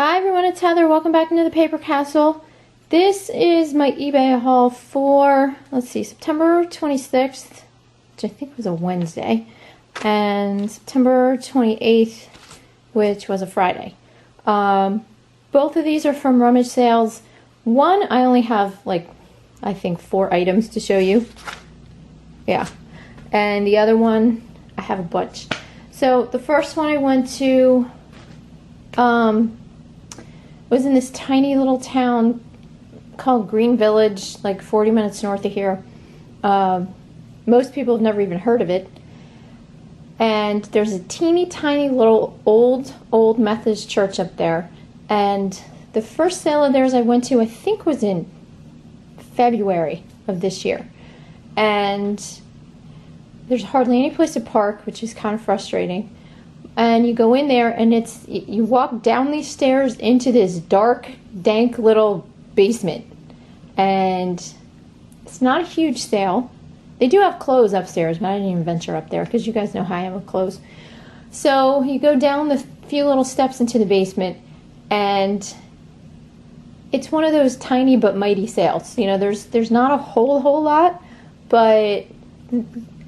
Hi everyone, it's Heather. Welcome back into the Paper Castle. This is my eBay haul for, let's see, September 26th, which I think was a Wednesday, and September 28th, which was a Friday. Both of these are from Rummage sales. One, I only have I think 4 items to show you. Yeah. And the other one, I have a bunch. So the first one I went to was in this tiny little town called Green Village, like 40 minutes north of here. Most people have never even heard of it. And there's a teeny tiny little old Methodist church up there. And the first sale of theirs I went to, I think, was in February of this year. And there's hardly any place to park, which is kind of frustrating. And you go in there and you walk down these stairs into this dark, dank little basement. And it's not a huge sale. They do have clothes upstairs, but I didn't even venture up there because you guys know how I am with clothes. So you go down the few little steps into the basement, and it's one of those tiny but mighty sales. You know, there's not a whole lot, but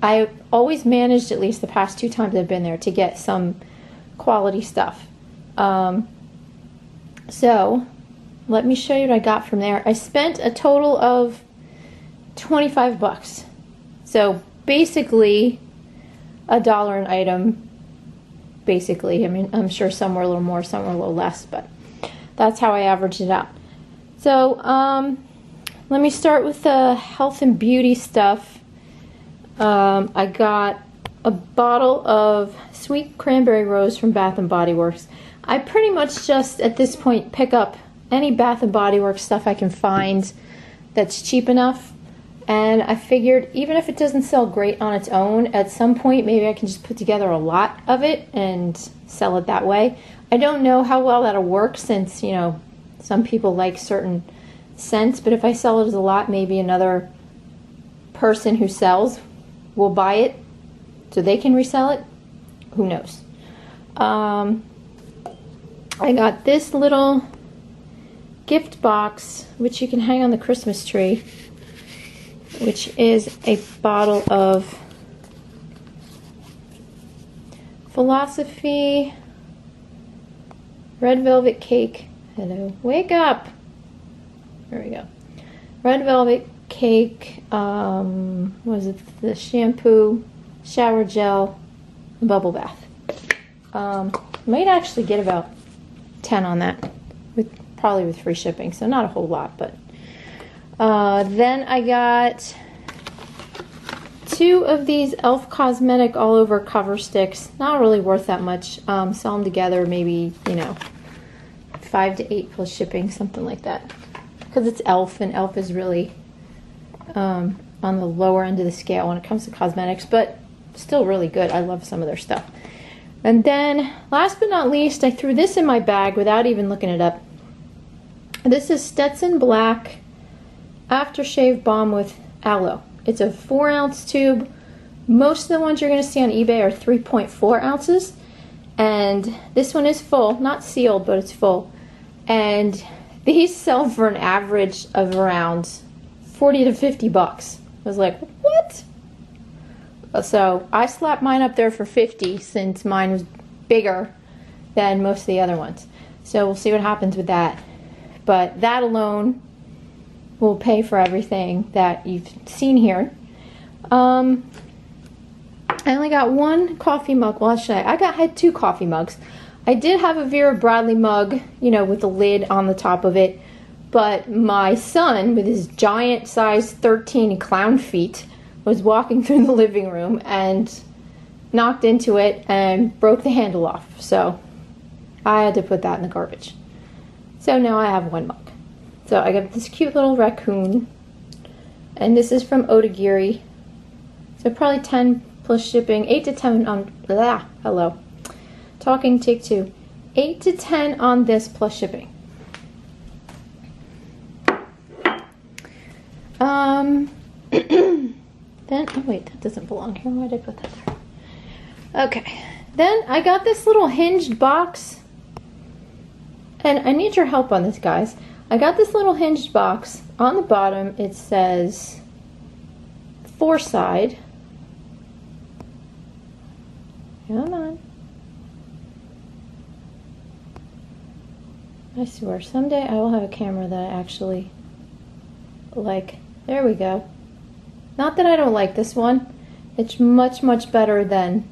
I always managed, at least the past 2 times I've been there, to get some quality stuff. So let me show you what I got from there. I spent a total of 25 bucks. So basically $1 an item. Basically, I mean, I'm sure some were a little more, some were a little less, but that's how I averaged it out. So let me start with the health and beauty stuff. I got a bottle of sweet cranberry rose from Bath & Body Works. I pretty much just, at this point, pick up any Bath & Body Works stuff I can find that's cheap enough. And I figured, even if it doesn't sell great on its own, at some point maybe I can just put together a lot of it and sell it that way. I don't know how well that'll work since, you know, some people like certain scents, but if I sell it as a lot, maybe another person who sells will buy it so they can resell it. Who knows? I got this little gift box, which you can hang on the Christmas tree, which is a bottle of Philosophy Red Velvet Cake. Hello, wake up. There we go. Red Velvet Cake, was it the shampoo, shower gel, bubble bath. Might actually get about 10 on that, probably with free shipping, so not a whole lot. But then I got 2 of these e.l.f. Cosmetic all over cover sticks. Not really worth that much. Sell them together, maybe, you know, 5 to 8 plus shipping, something like that. Because it's e.l.f. and e.l.f. is really on the lower end of the scale when it comes to cosmetics, but still really good. I love some of their stuff. And then, last but not least, I threw this in my bag without even looking it up. This is Stetson Black Aftershave Balm with Aloe. It's a 4-ounce tube. Most of the ones you're going to see on eBay are 3.4 ounces. And this one is full, not sealed, but it's full. And these sell for an average of around 40 to 50 bucks. I was like, what? So I slapped mine up there for 50 since mine was bigger than most of the other ones. So we'll see what happens with that. But that alone will pay for everything that you've seen here. I only got 1 coffee mug. Well, actually, I had 2 coffee mugs. I did have a Vera Bradley mug, you know, with the lid on the top of it. But my son, with his giant size 13 clown feet, was walking through the living room and knocked into it and broke the handle off. So I had to put that in the garbage. So now I have 1 mug. So I got this cute little raccoon. And this is from Otagiri. So probably 10 plus shipping. 8 to 10 on... hello. Talking, take 2. 8 to 10 on this plus shipping. Then, oh wait, that doesn't belong here. Why did I put that there? Okay. Then I got this little hinged box And I need your help on this, guys. I got this little hinged box. On the bottom it says 4-side. Come on. I swear, someday I will have a camera that I actually like. There we go. Not that I don't like this one. It's much, much better than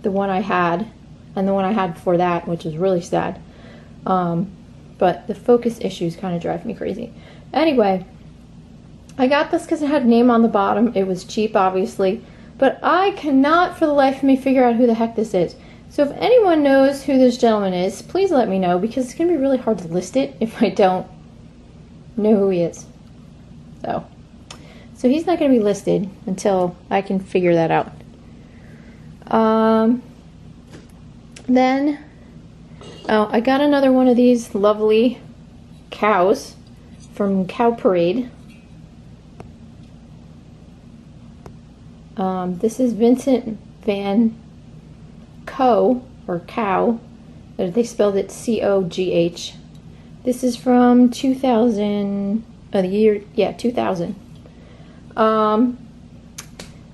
the one I had, and the one I had before that, which is really sad. But the focus issues kind of drive me crazy. Anyway, I got this because it had a name on the bottom. It was cheap, obviously, but I cannot for the life of me figure out who the heck this is. So if anyone knows who this gentleman is, please let me know, because it's going to be really hard to list it if I don't know who he is. So he's not going to be listed until I can figure that out. Then, I got another one of these lovely cows from Cow Parade. This is Vincent Van Gogh, or Cow. They spelled it C-O-G-H. This is from 2000, the year, yeah, 2000.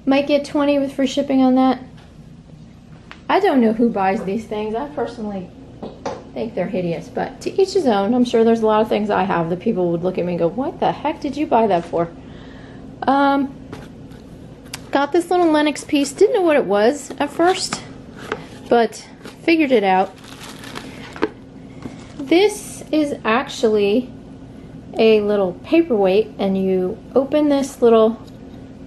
Might get 20 with free shipping on that. I don't know who buys these things. I personally think they're hideous, but to each his own. I'm sure there's a lot of things I have that people would look at me and go, what the heck did you buy that for? Got this little Lennox piece. Didn't know what it was at first, but figured it out. This is actually a little paperweight, and you open this little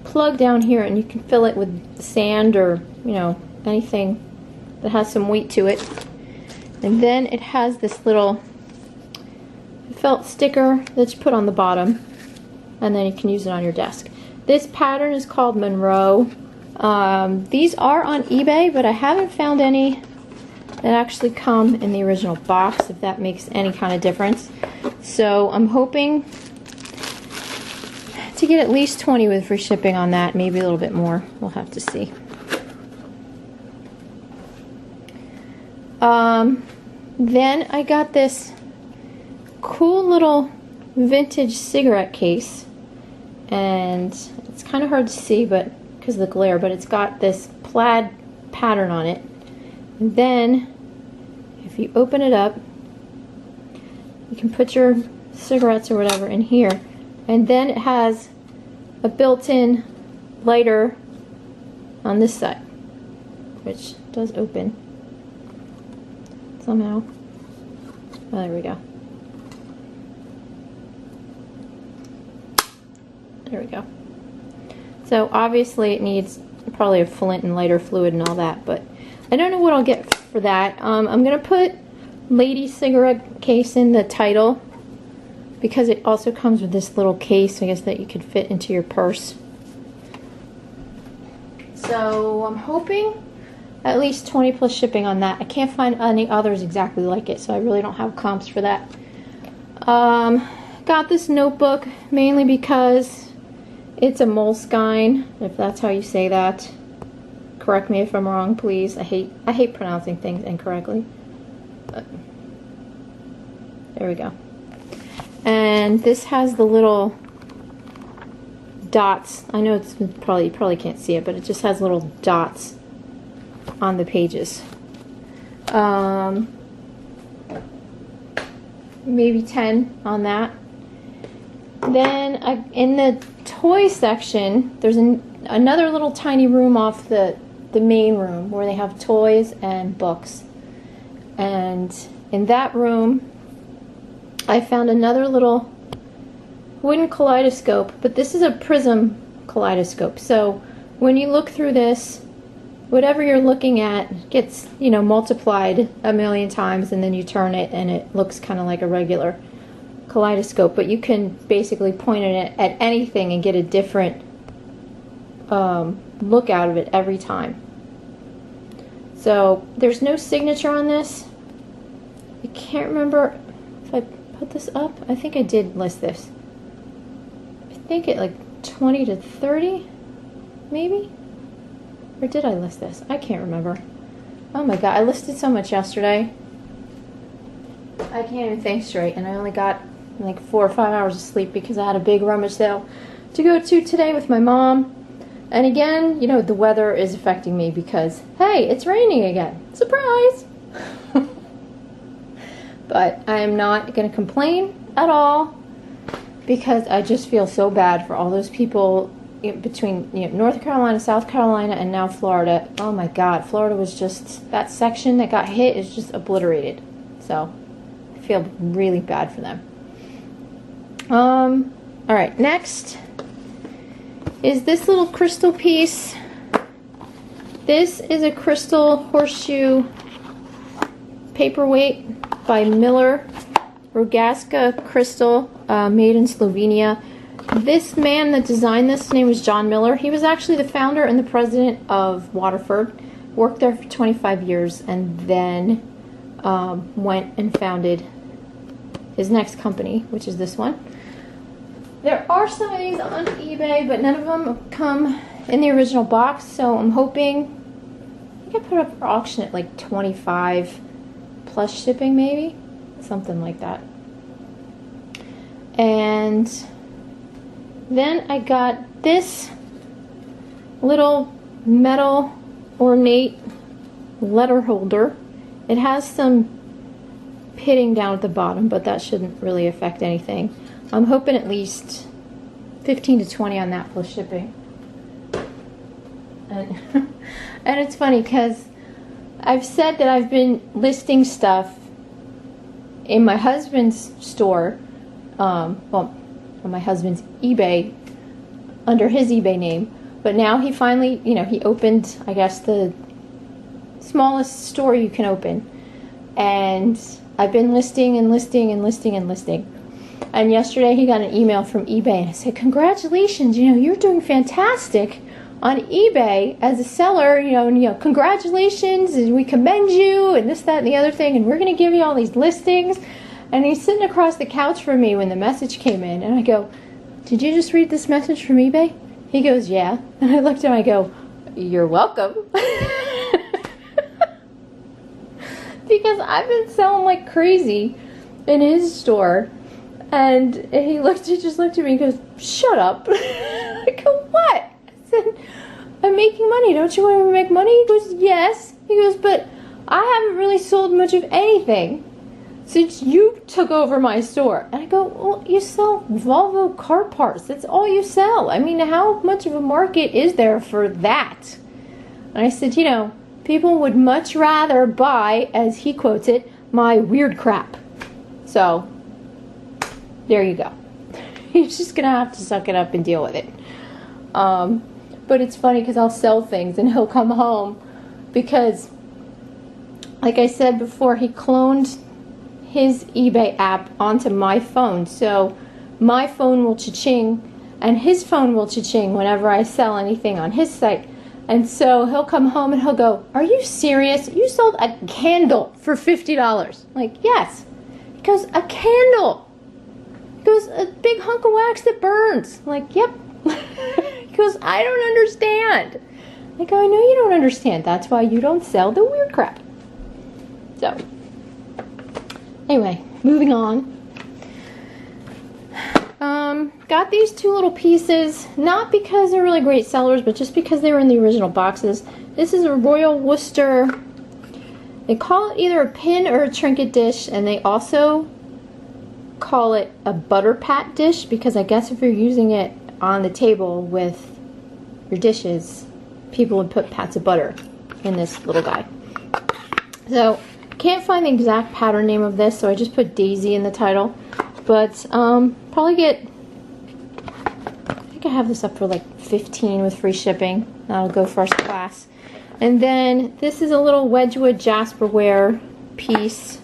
plug down here and you can fill it with sand or, you know, anything that has some weight to it. And then it has this little felt sticker that you put on the bottom, and then you can use it on your desk. This pattern is called Monroe. These are on eBay, but I haven't found any that actually come in the original box, if that makes any kind of difference. So I'm hoping to get at least 20 with free shipping on that, maybe a little bit more. We'll have to see. Then I got this cool little vintage cigarette case, and it's kind of hard to see but because of the glare, but it's got this plaid pattern on it. And then if you open it up, you can put your cigarettes or whatever in here, and then it has a built-in lighter on this side, which does open somehow. Oh, there we go. There we go. So obviously it needs probably a flint and lighter fluid and all that, but I don't know what I'll get for that. I'm gonna put lady cigarette case in the title, because it also comes with this little case, I guess, that you could fit into your purse. So I'm hoping at least 20 plus shipping on that. I can't find any others exactly like it, so I really don't have comps for that. Got this notebook mainly because it's a Moleskine, if that's how you say that. Correct me if I'm wrong, please. I hate pronouncing things incorrectly. But there we go. And this has the little dots. I know it's you probably can't see it, but it just has little dots on the pages. Maybe 10 on that. Then in the toy section, there's another little tiny room off the main room where they have toys and books. And in that room, I found another little wooden kaleidoscope, but this is a prism kaleidoscope. So when you look through this, whatever you're looking at gets, you know, multiplied a million times, and then you turn it and it looks kind of like a regular kaleidoscope, but you can basically point it at anything and get a different look out of it every time. So there's no signature on this. I can't remember if I put this up. I think I did list this. I think it like 20 to 30 maybe, or did I list this? I can't remember. Oh my god, I listed so much yesterday. I can't even think straight, and I only got like 4 or 5 hours of sleep because I had a big rummage sale to go to today with my mom. And again, you know, the weather is affecting me because, hey, it's raining again. Surprise! But I am not going to complain at all because I just feel so bad for all those people between North Carolina, South Carolina, and now Florida. Oh my God, Florida was just, that section that got hit is just obliterated. So I feel really bad for them. All right, next is this little crystal piece. This is a crystal horseshoe paperweight by Miller Rogaška crystal, made in Slovenia. This man that designed this, his name was John Miller. He was actually the founder and the president of Waterford. Worked there for 25 years and then went and founded his next company, which is this one. There are some of these on eBay, but none of them come in the original box, so I'm hoping, I think I put it up for auction at like 25 plus shipping maybe, something like that. And then I got this little metal ornate letter holder. It has some pitting down at the bottom, but that shouldn't really affect anything. I'm hoping at least 15 to 20 on that plus shipping. And, and it's funny because I've said that I've been listing stuff in my husband's store, well, on my husband's eBay, under his eBay name, but now he finally, he opened, I guess, the smallest store you can open, and I've been listing and listing and listing and listing. And yesterday he got an email from eBay and I said, congratulations, you're doing fantastic on eBay as a seller, and congratulations, and we commend you, and this, that, and the other thing, and we're going to give you all these listings. And he's sitting across the couch from me when the message came in, and I go, did you just read this message from eBay? He goes, yeah. And I looked at him, I go, you're welcome. Because I've been selling like crazy in his store. And he just looked at me and goes, shut up. I go, what? I said, I'm making money. Don't you want to make money? He goes, yes. He goes, but I haven't really sold much of anything since you took over my store. And I go, well, you sell Volvo car parts. That's all you sell. I mean, how much of a market is there for that? And I said, people would much rather buy, as he quotes it, my weird crap. So there you go. He's just gonna have to suck it up and deal with it. But it's funny because I'll sell things and he'll come home because, like I said before, he cloned his eBay app onto my phone. So my phone will cha-ching and his phone will cha-ching whenever I sell anything on his site. And so he'll come home and he'll go, are you serious? You sold a candle for $50. I'm like, yes. He goes, a candle. He goes, a big hunk of wax that burns. I'm like, yep. He goes, I don't understand. I go, I know you don't understand. That's why you don't sell the weird crap. So, anyway, moving on. Got these two little pieces, not because they're really great sellers, but just because they were in the original boxes. This is a Royal Worcester. They call it either a pin or a trinket dish, and they also call it a butter pat dish, because I guess if you're using it on the table with your dishes, people would put pats of butter in this little guy. So, can't find the exact pattern name of this, so I just put Daisy in the title. But, probably get, I think I have this up for like 15 with free shipping. That'll go first class. And then, this is a little Wedgwood Jasperware piece.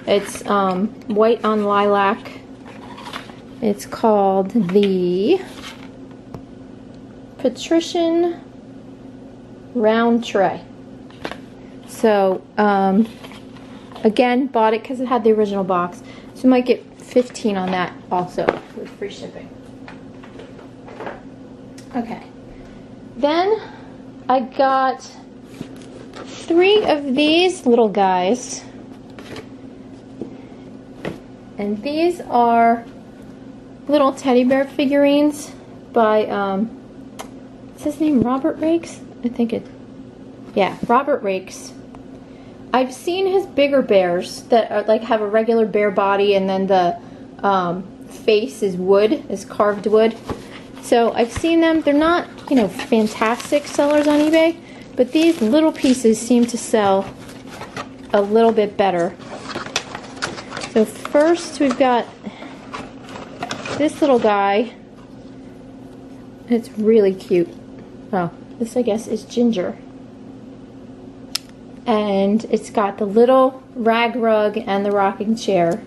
It's white on lilac. It's called the Patrician Round Tray. So, again, bought it because it had the original box. So, might get 15 on that also with free shipping. Okay. Then, I got 3 of these little guys. And these are little teddy bear figurines by, is his name Robert Rakes? I think it, yeah, Robert Rakes. I've seen his bigger bears that are, like, have a regular bear body, and then the face is wood, is carved wood. So I've seen them. They're not, you know, fantastic sellers on eBay, but these little pieces seem to sell a little bit better. So first we've got this little guy. It's really cute. Oh, this I guess is Ginger. And it's got the little rag rug and the rocking chair,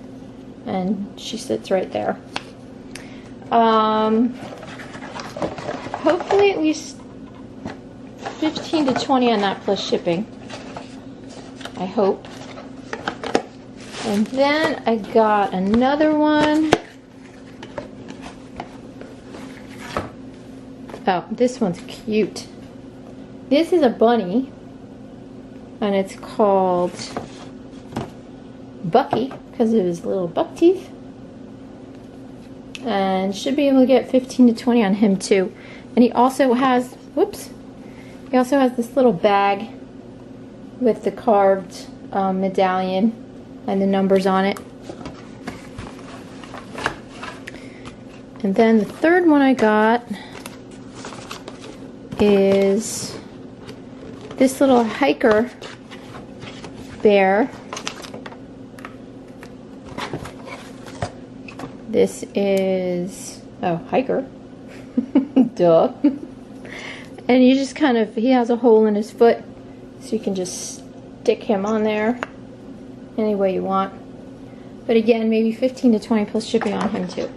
and she sits right there. Hopefully at least 15 to 20 on that plus shipping, I hope. And then I got another one. Oh, this one's cute. This is a bunny, and it's called Bucky because of his little buck teeth. And should be able to get 15 to 20 on him too. And he also has, whoops, he also has this little bag with the carved medallion and the numbers on it. And then the third one I got is this little hiker bear. This is, oh, hiker. Duh. And you just kind of, he has a hole in his foot, so you can just stick him on there any way you want. But again, maybe 15 to 20 plus shipping on him too,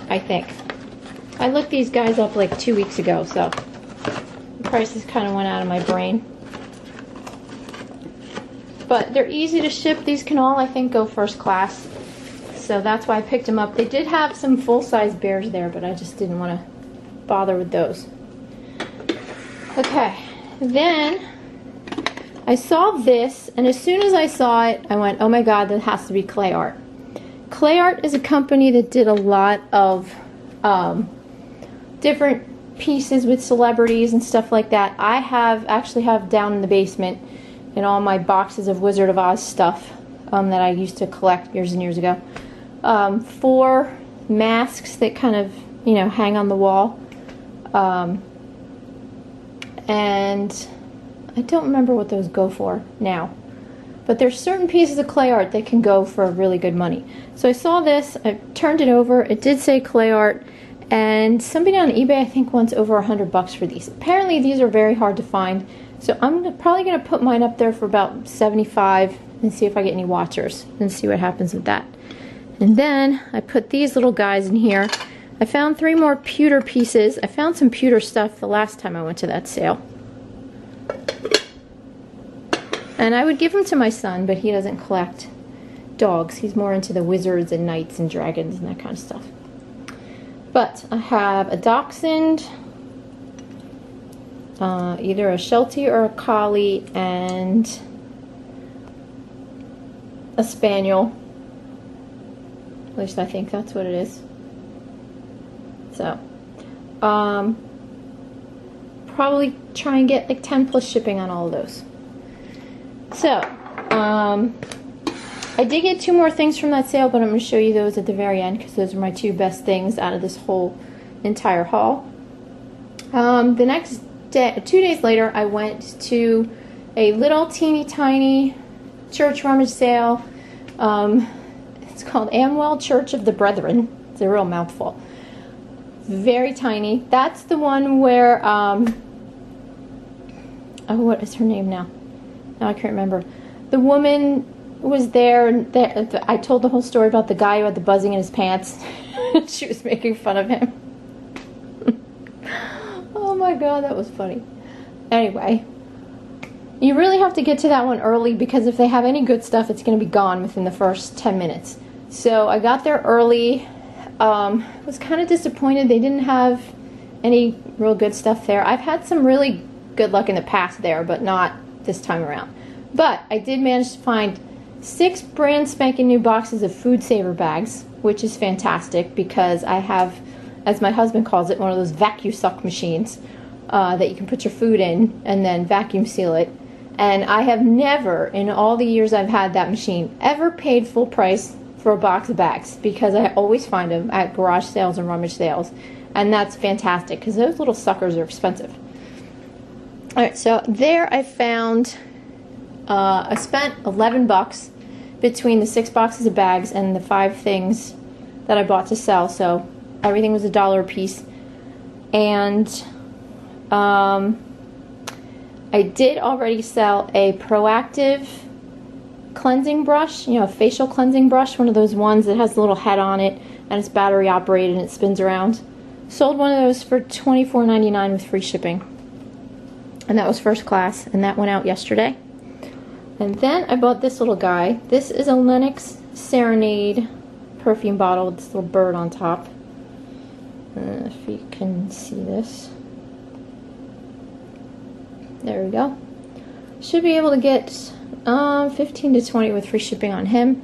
I think. I looked these guys up like 2 weeks ago, so the prices kind of went out of my brain. But they're easy to ship. These can all, I think, go first class. So that's why I picked them up. They did have some full-size bears there, but I just didn't want to bother with those. Okay, then I saw this, and as soon as I saw it, I went, oh my god, that has to be Clay Art. Clay Art is a company that did a lot of different pieces with celebrities and stuff like that. I actually have down in the basement in all my boxes of Wizard of Oz stuff that I used to collect years and years ago. 4 masks that kind of, you know, hang on the wall. And I don't remember what those go for now. But there's certain pieces of Clay Art that can go for really good money. So I saw this, I turned it over, it did say Clay Art, and somebody on eBay I think wants over $100 for these. Apparently these are very hard to find, so I'm probably going to put mine up there for about $75 and see if I get any watchers and see what happens with that. And then I put these little guys in here. I found 3 more pewter pieces. I found some pewter stuff the last time I went to that sale. And I would give them to my son, but he doesn't collect dogs. He's more into the wizards and knights and dragons and that kind of stuff. But I have a dachshund, either a Sheltie or a collie, and a spaniel. At least I think that's what it is. So, probably try and get like 10 plus shipping on all of those. So, I did get 2 more things from that sale, but I'm going to show you those at the very end because those are my 2 best things out of this whole entire haul. The next day, 2 days later, I went to a little teeny tiny church rummage sale. It's called Amwell Church of the Brethren. It's a real mouthful. Very tiny. That's the one where, oh, what is her name now? No, I can't remember. The woman was there, and I told the whole story about the guy who had the buzzing in his pants. She was making fun of him. Oh my god, that was funny. Anyway, you really have to get to that one early because if they have any good stuff, it's going to be gone within the first 10 minutes. So I got there early. Was kind of disappointed they didn't have any real good stuff there. I've had some really good luck in the past there, but not this time around. But I did manage to find 6 brand spanking new boxes of food saver bags, which is fantastic because I have, as my husband calls it, one of those vacuum suck machines that you can put your food in and then vacuum seal it. And I have never, in all the years I've had that machine, ever paid full price for a box of bags because I always find them at garage sales and rummage sales. And that's fantastic because those little suckers are expensive. Alright, so there I found, I spent $11 between the 6 boxes of bags and the 5 things that I bought to sell. So everything was $1 a piece. And I did already sell a Proactive cleansing brush, you know, a facial cleansing brush, one of those ones that has a little head on it and it's battery operated and it spins around. Sold one of those for $24.99 with free shipping. And that was first class, and that went out yesterday. And then I bought this little guy. This is a Lennox Serenade perfume bottle with this little bird on top. If you can see this. There we go. Should be able to get 15 to 20 with free shipping on him.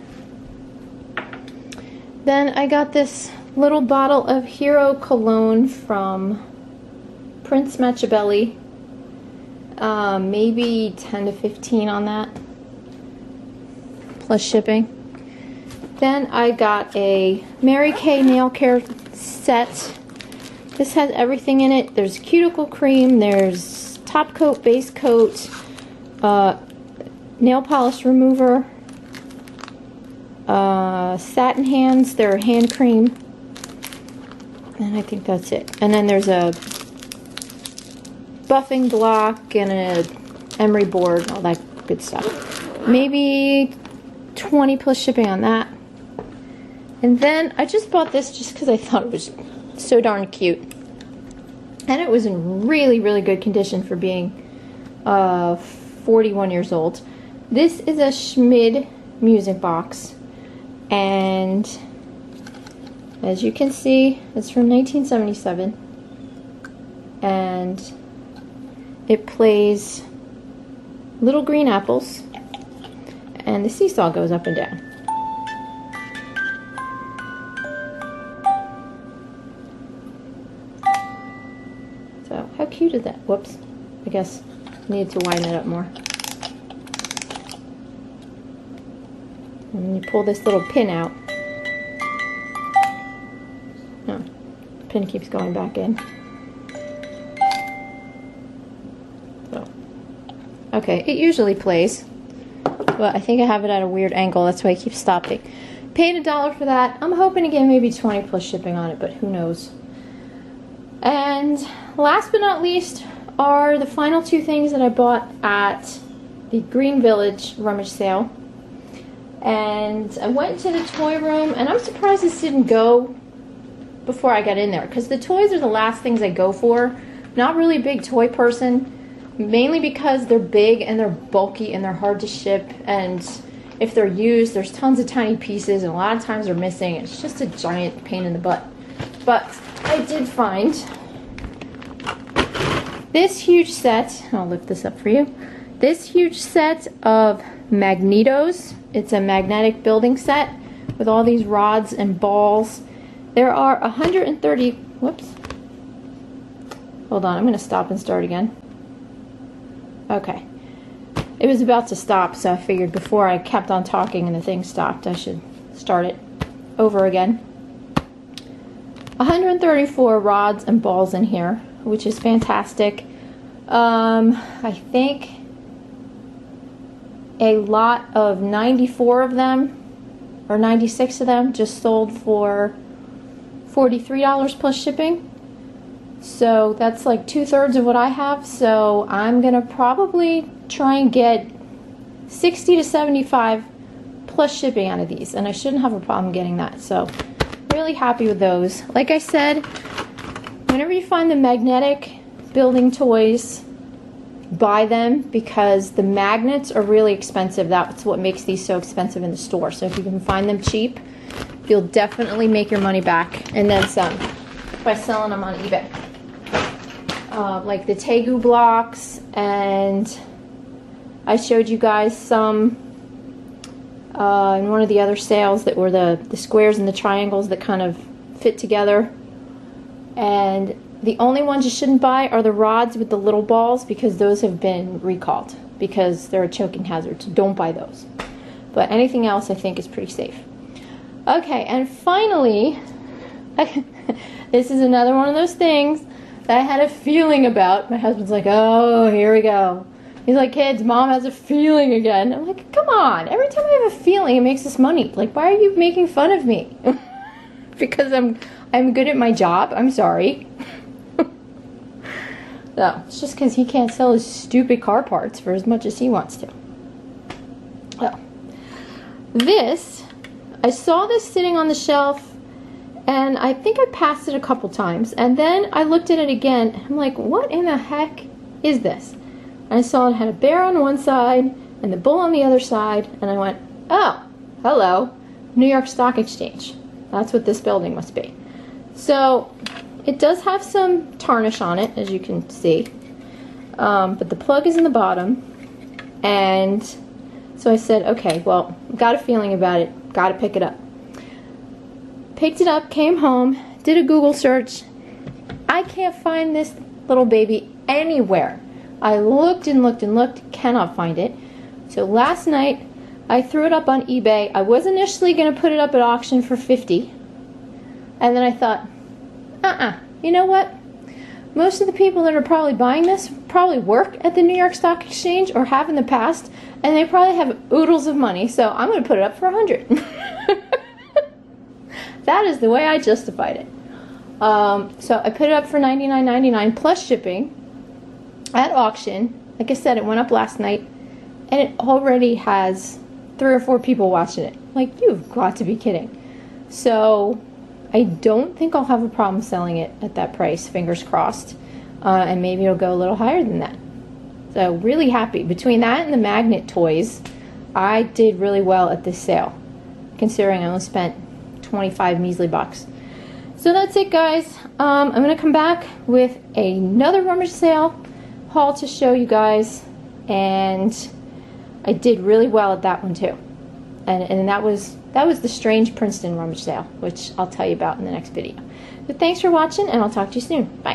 Then I got this little bottle of Hero Cologne from Prince Machiavelli. Maybe 10 to 15 on that, plus shipping. Then I got a Mary Kay nail care set. This has everything in it. There's cuticle cream, there's top coat, base coat, nail polish remover, satin hands, their hand cream, and I think that's it. And then there's a buffing block and a emery board, all that good stuff. Maybe 20 plus shipping on that. And then I just bought this just because I thought it was so darn cute. And it was in really, really good condition for being 41 years old. This is a Schmid music box. And as you can see, it's from 1977. And it plays Little Green Apples. And the seesaw goes up and down. So, how cute is that? Whoops. I guess I needed to widen it up more. And you pull this little pin out. Oh, the pin keeps going back in. So, okay, it usually plays. But I think I have it at a weird angle. That's why I keep stopping. Paid $1 for that. I'm hoping to get maybe 20 plus shipping on it, but who knows. And last but not least are the final 2 things that I bought at the Green Village rummage sale. And I went to the toy room, and I'm surprised this didn't go before I got in there, because the toys are the last things I go for. Not really a big toy person. Mainly because they're big and they're bulky and they're hard to ship, and if they're used, there's tons of tiny pieces and a lot of times they're missing. It's just a giant pain in the butt. But I did find this huge set. I'll lift this up for you. This huge set of magnetos. It's a magnetic building set with all these rods and balls. There are 130. Whoops. Hold on, I'm going to stop and start again. Okay, it was about to stop, so I figured before I kept on talking and the thing stopped, I should start it over again. 134 rods and balls in here, which is fantastic. I think a lot of 94 of them, or 96 of them, just sold for $43 plus shipping. So that's like 2/3 of what I have. So I'm going to probably try and get 60 to 75 plus shipping out of these. And I shouldn't have a problem getting that. So really happy with those. Like I said, whenever you find the magnetic building toys, buy them, because the magnets are really expensive. That's what makes these so expensive in the store. So if you can find them cheap, you'll definitely make your money back and then some by selling them on eBay. Like the Tegu blocks, and I showed you guys some in one of the other sales that were the squares and the triangles that kind of fit together. And the only ones you shouldn't buy are the rods with the little balls, because those have been recalled because they're a choking hazard, so don't buy those. But anything else I think is pretty safe. Okay, and finally, this is another one of those things that I had a feeling about. My husband's like, oh, here we go. He's like, kids, mom has a feeling again. I'm like, come on, every time I have a feeling, it makes us money. Like, why are you making fun of me? Because I'm good at my job? I'm sorry. No, it's just because he can't sell his stupid car parts for as much as he wants to. Oh. This, I saw this sitting on the shelf, and I think I passed it a couple times, and then I looked at it again, and I'm like, what in the heck is this? And I saw it had a bear on one side, and the bull on the other side, and I went, oh, hello, New York Stock Exchange. That's what this building must be. So, it does have some tarnish on it, as you can see, but the plug is in the bottom, and so I said, okay, well, got a feeling about it, got to pick it up. Picked it up, came home, did a Google search. I can't find this little baby anywhere. I looked and looked and looked, cannot find it. So last night, I threw it up on eBay. I was initially going to put it up at auction for $50, and then I thought, you know what? Most of the people that are probably buying this probably work at the New York Stock Exchange or have in the past, and they probably have oodles of money, so I'm going to put it up for $100. That is the way I justified it. So I put it up for $99.99 plus shipping at auction. Like I said, it went up last night, and it already has 3 or 4 people watching it. Like, you've got to be kidding. So I don't think I'll have a problem selling it at that price, fingers crossed, and maybe it'll go a little higher than that. So really happy. Between that and the magnet toys, I did really well at this sale, considering I only spent 25 measly bucks. So that's it, guys. I'm going to come back with another Rummage sale haul to show you guys, and I did really well at that one too. And that was the Strange Princeton Rummage sale, which I'll tell you about in the next video. But thanks for watching, and I'll talk to you soon. Bye.